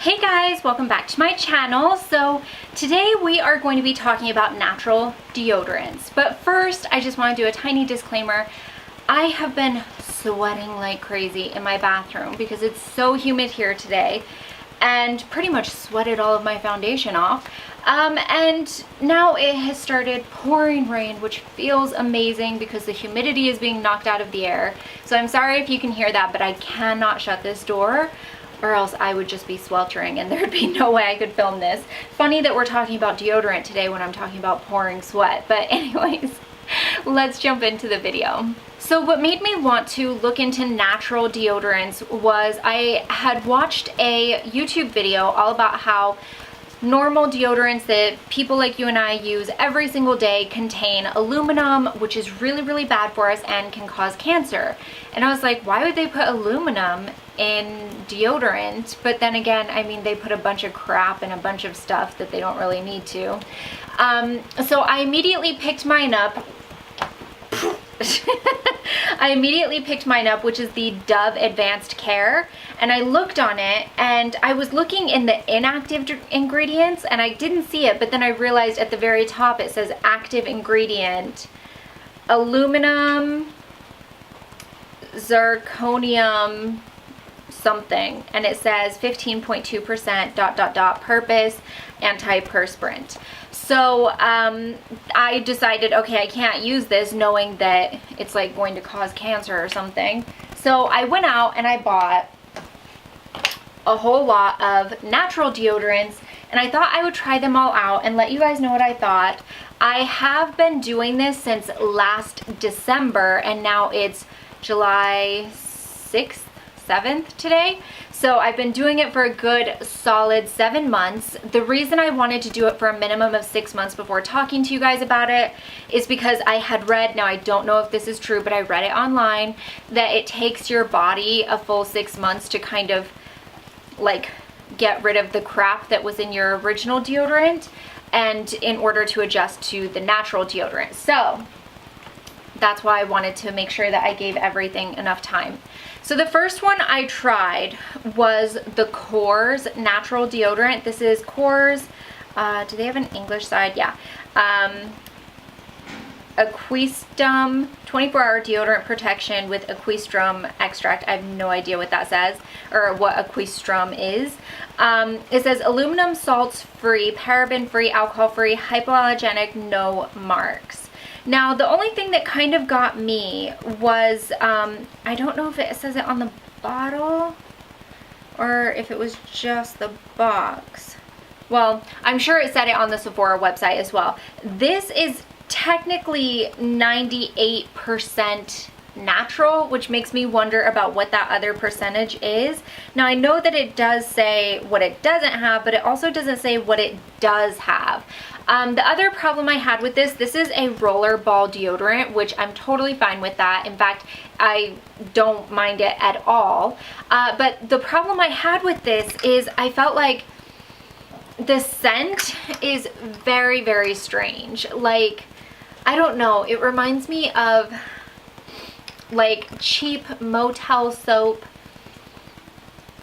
Hey guys, welcome back to my channel. So today we are going to be talking about natural deodorants. But first, I just want to do a tiny disclaimer. I have been sweating like crazy in my bathroom because it's so humid here today and pretty much sweated all of my foundation off. And now it has started pouring rain, which feels amazing because the humidity is being knocked out of the air. So I'm sorry if you can hear that, but I cannot shut this door, or else I would just be sweltering and there'd be no way I could film this. Funny that we're talking about deodorant today when I'm talking about pouring sweat, but anyways, let's jump into the video. So what made me want to look into natural deodorants was I had watched a YouTube video all about how normal deodorants that people like you and I use every single day contain aluminum, which is really, really bad for us and can cause cancer. And I was like, why would they put aluminum in deodorant? But then again, I mean, they put a bunch of crap and a bunch of stuff that they don't really need to. So I immediately picked mine up. Which is the Dove Advanced Care, and I looked on it and I was looking in the inactive ingredients and I didn't see it, but then I realized at the very top it says active ingredient aluminum, zirconium something, and it says 15.2% ... purpose antiperspirant. So I decided, okay, I can't use this knowing that it's like going to cause cancer or something. So I went out and I bought a whole lot of natural deodorants, and I thought I would try them all out and let you guys know what I thought. I have been doing this since last December, and now it's July 6th, 7th today. So I've been doing it for a good solid 7 months. The reason I wanted to do it for a minimum of 6 months before talking to you guys about it is because I had read, now I don't know if this is true, but I read it online, that it takes your body a full 6 months to kind of like get rid of the crap that was in your original deodorant, and in order to adjust to the natural deodorant. So that's why I wanted to make sure that I gave everything enough time. So the first one I tried was the Coors natural deodorant. This is Coors, do they have an English side? Yeah. Aquistum 24-hour deodorant protection with Aquistrum extract. I have no idea what that says or what Aquistrum is. It says aluminum, salts free, paraben free, alcohol free, hypoallergenic, no marks. Now, the only thing that kind of got me was, I don't know if it says it on the bottle or if it was just the box. Well, I'm sure it said it on the Sephora website as well. This is technically 98% natural, which makes me wonder about what that other percentage is. Now, I know that it does say what it doesn't have, but it also doesn't say what it does have. The other problem I had with this is a roller ball deodorant, which I'm totally fine with that. In fact, I don't mind it at all. But the problem I had with this is I felt like the scent is very, very strange. Like, I don't know, it reminds me of like cheap motel soap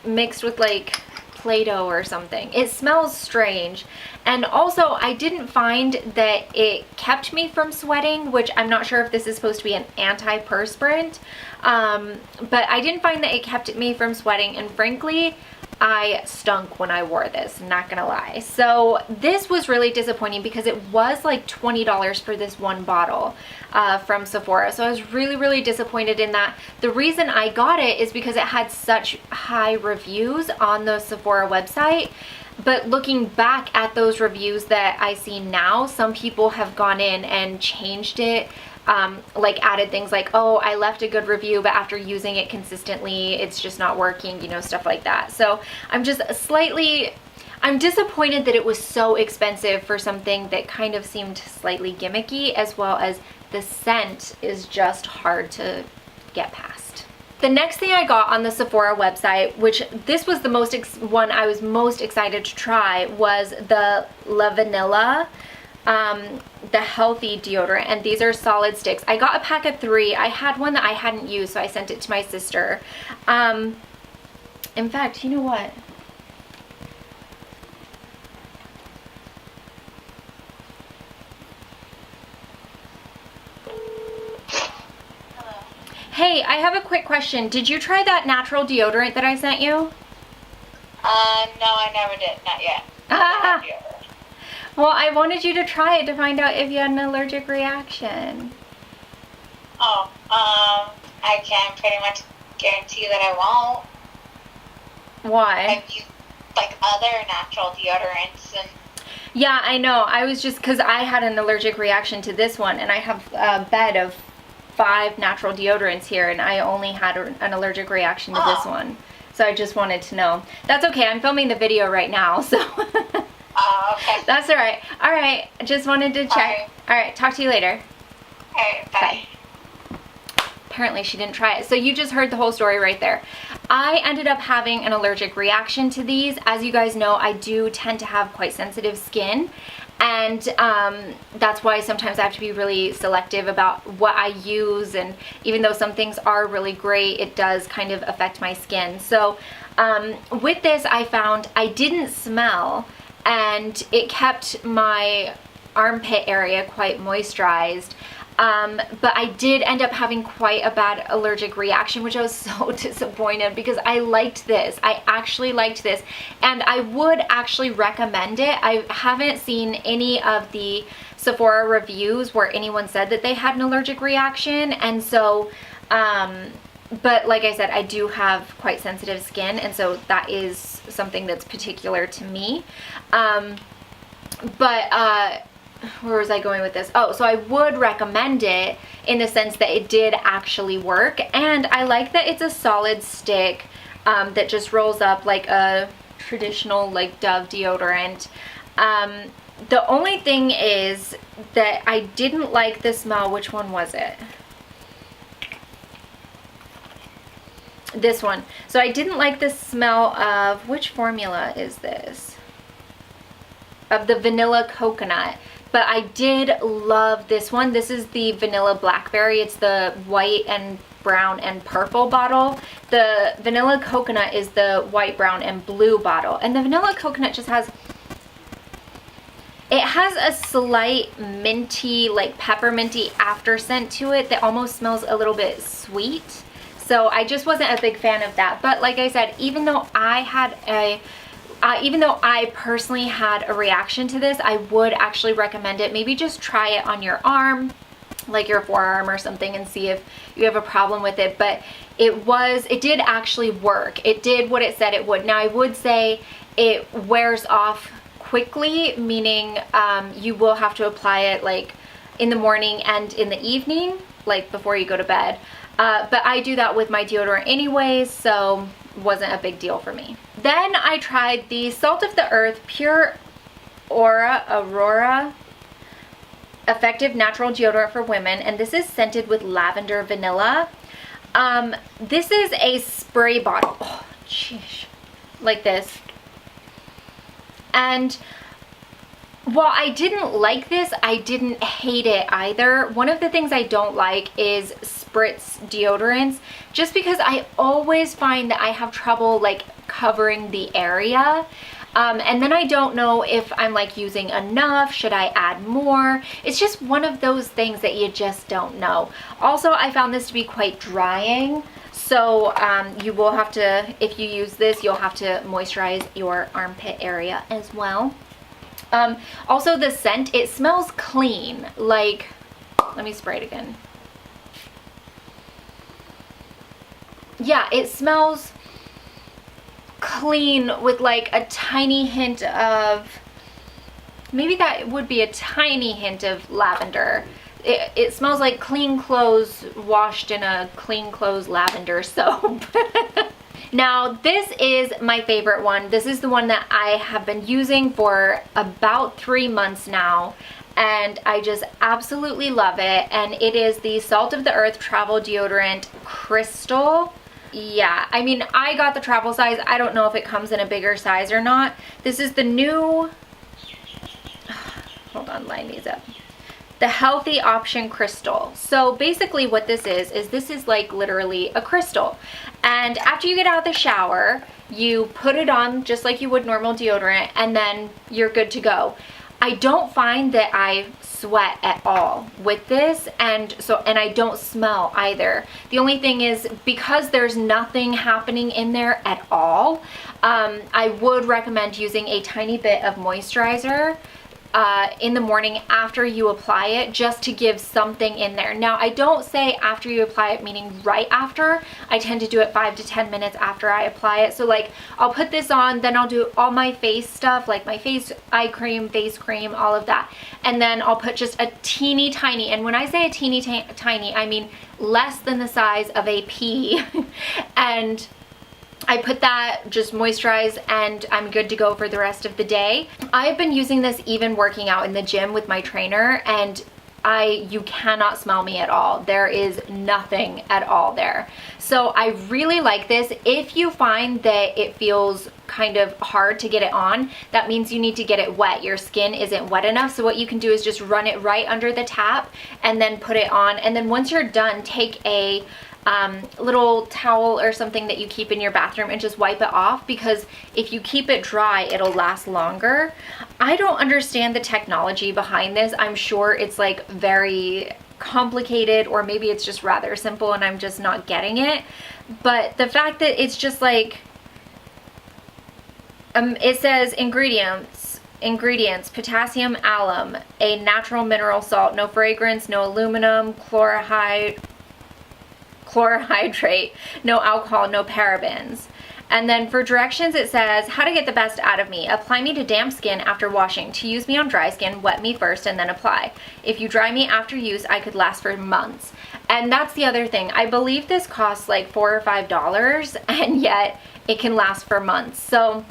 mixed with like Play-Doh or something. It smells strange. And also, I didn't find that it kept me from sweating, which I'm not sure if this is supposed to be an antiperspirant, but I didn't find that it kept me from sweating, and frankly, I stunk when I wore this, not gonna lie. So this was really disappointing because it was like $20 for this one bottle from Sephora. So I was really, really disappointed in that. The reason I got it is because it had such high reviews on the Sephora website. But looking back at those reviews that I see now, some people have gone in and changed it, like added things like, oh, I left a good review, but after using it consistently, it's just not working, you know, stuff like that. So I'm just I'm disappointed that it was so expensive for something that kind of seemed slightly gimmicky, as well as the scent is just hard to get past. The next thing I got on the Sephora website, which this was the one I was most excited to try, was the La Vanilla, the healthy deodorant, and these are solid sticks. I got a pack of 3. I had one that I hadn't used, so I sent it to my sister. In fact, you know what? Hey, I have a quick question. Did you try that natural deodorant that I sent you? No, I never did. Not yet. Ah. Well, I wanted you to try it to find out if you had an allergic reaction. Oh, I can pretty much guarantee that I won't. Why? I've used like other natural deodorants and. Yeah, I know. I was just, because I had an allergic reaction to this one, and I have a bed of 5 natural deodorants here, and I only had an allergic reaction to this one. So I just wanted to know. That's okay. I'm filming the video right now, so. Oh, okay. That's all right. All right. Just wanted to check. All right. Talk to you later. All right. Bye. Apparently she didn't try it. So you just heard the whole story right there. I ended up having an allergic reaction to these. As you guys know, I do tend to have quite sensitive skin. And that's why sometimes I have to be really selective about what I use. And even though some things are really great, it does kind of affect my skin. So with this, I found I didn't smell, and it kept my armpit area quite moisturized. But I did end up having quite a bad allergic reaction, which I was so disappointed because I liked this. I actually liked this, and I would actually recommend it. I haven't seen any of the Sephora reviews where anyone said that they had an allergic reaction, and so, but like I said, I do have quite sensitive skin, and so that is something that's particular to me. Where was I going with this? Oh, so I would recommend it in the sense that it did actually work, and I like that it's a solid stick that just rolls up like a traditional like Dove deodorant. The only thing is that I didn't like the smell. Which one was it? This one. So I didn't like the smell of, which formula is this? Of the vanilla coconut. But I did love this one. This is the vanilla blackberry. It's the white and brown and purple bottle. The vanilla coconut is the white, brown, and blue bottle. And the vanilla coconut just has, it has a slight minty, like pepperminty after scent to it that almost smells a little bit sweet. So I just wasn't a big fan of that. But like I said, even though I personally had a reaction to this, I would actually recommend it. Maybe just try it on your arm, like your forearm or something, and see if you have a problem with it. But it did actually work. It did what it said it would. Now I would say it wears off quickly, meaning you will have to apply it like in the morning and in the evening, like before you go to bed. But I do that with my deodorant anyways, so wasn't a big deal for me. Then I tried the Salt of the Earth Pure Aurora Effective Natural Deodorant for Women, and this is scented with lavender vanilla. This is a spray bottle. Oh, sheesh. Like this. And while I didn't like this, I didn't hate it either. One of the things I don't like is spritz deodorants, just because I always find that I have trouble like covering the area. And then I don't know if I'm like using enough. Should I add more? It's just one of those things that you just don't know. Also, I found this to be quite drying. So you will have to, if you use this, you'll have to moisturize your armpit area as well. Also the scent, it smells clean. Like, let me spray it again. Yeah, it smells clean with like a tiny hint of, maybe that would be a tiny hint of lavender. It smells like clean clothes washed in a clean clothes lavender soap. Now, this is my favorite one. This is the one that I have been using for about 3 months now, and I just absolutely love it. And it is the Salt of the Earth Travel Deodorant Crystal. Yeah, I mean, I got the travel size. I don't know if it comes in a bigger size or not. This is the new, hold on, line these up. The Healthy Option Crystal. So basically what this is like literally a crystal. And after you get out of the shower, you put it on just like you would normal deodorant, and then you're good to go. I don't find that I sweat at all with this, and I don't smell either. The only thing is, because there's nothing happening in there at all, I would recommend using a tiny bit of moisturizer in the morning after you apply it, just to give something in there. Now, I don't say after you apply it, meaning right after. I tend to do it 5 to 10 minutes after I apply it. So like, I'll put this on, then I'll do all my face stuff, like my eye cream, face cream, all of that. And then I'll put just a teeny tiny, and when I say a teeny tiny, I mean less than the size of a pea. And I put that, just moisturize, and I'm good to go for the rest of the day. I've been using this even working out in the gym with my trainer, and you cannot smell me at all. There is nothing at all there. So I really like this. If you find that it feels kind of hard to get it on, that means you need to get it wet. Your skin isn't wet enough. So what you can do is just run it right under the tap and then put it on. And then once you're done, take a little towel or something that you keep in your bathroom and just wipe it off, because if you keep it dry, it'll last longer. I don't understand the technology behind this. I'm sure it's like very complicated, or maybe it's just rather simple and I'm just not getting it. But the fact that it's just like, it says ingredients, potassium alum, a natural mineral salt, no fragrance, no aluminum, chlorohydrate, no alcohol, no parabens. And then for directions, it says how to get the best out of me. Apply me to damp skin after washing. To use me on dry skin, wet me first and then apply. If you dry me after use, I could last for months. And that's the other thing. I believe this costs like $4 or $5, and yet it can last for months. So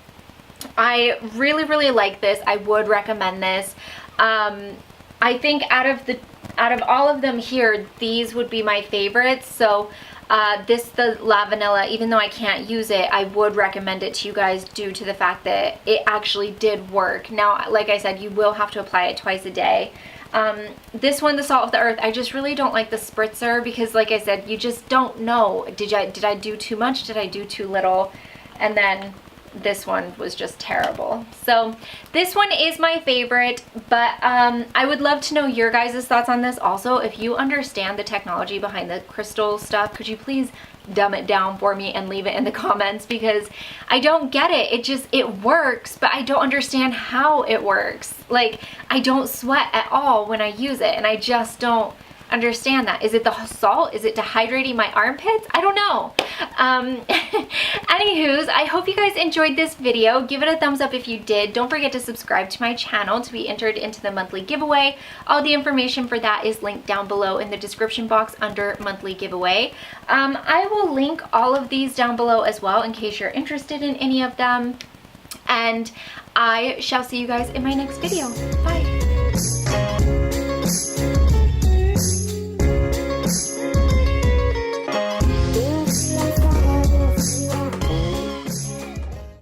I really, really like this. I would recommend this. I think out of all of them here, these would be my favorites. So the La Vanilla, even though I can't use it, I would recommend it to you guys due to the fact that it actually did work. Now, like I said, you will have to apply it twice a day. This one, the Salt of the Earth, I just really don't like the spritzer, because like I said, you just don't know. Did I do too much? Did I do too little? And then this one was just terrible. So this one is my favorite, but I would love to know your guys' thoughts on this also. If you understand the technology behind the crystal stuff, could you please dumb it down for me and leave it in the comments, because I don't get it. It works, but I don't understand how it works. Like, I don't sweat at all when I use it, and I just don't understand that. Is it the salt? Is it dehydrating my armpits? I don't know. Anywho's, I hope you guys enjoyed this video. Give it a thumbs up if you did. Don't forget to subscribe to my channel to be entered into the monthly giveaway. All the information for that is linked down below in the description box under monthly giveaway. I will link all of these down below as well in case you're interested in any of them. And I shall see you guys in my next video. Bye.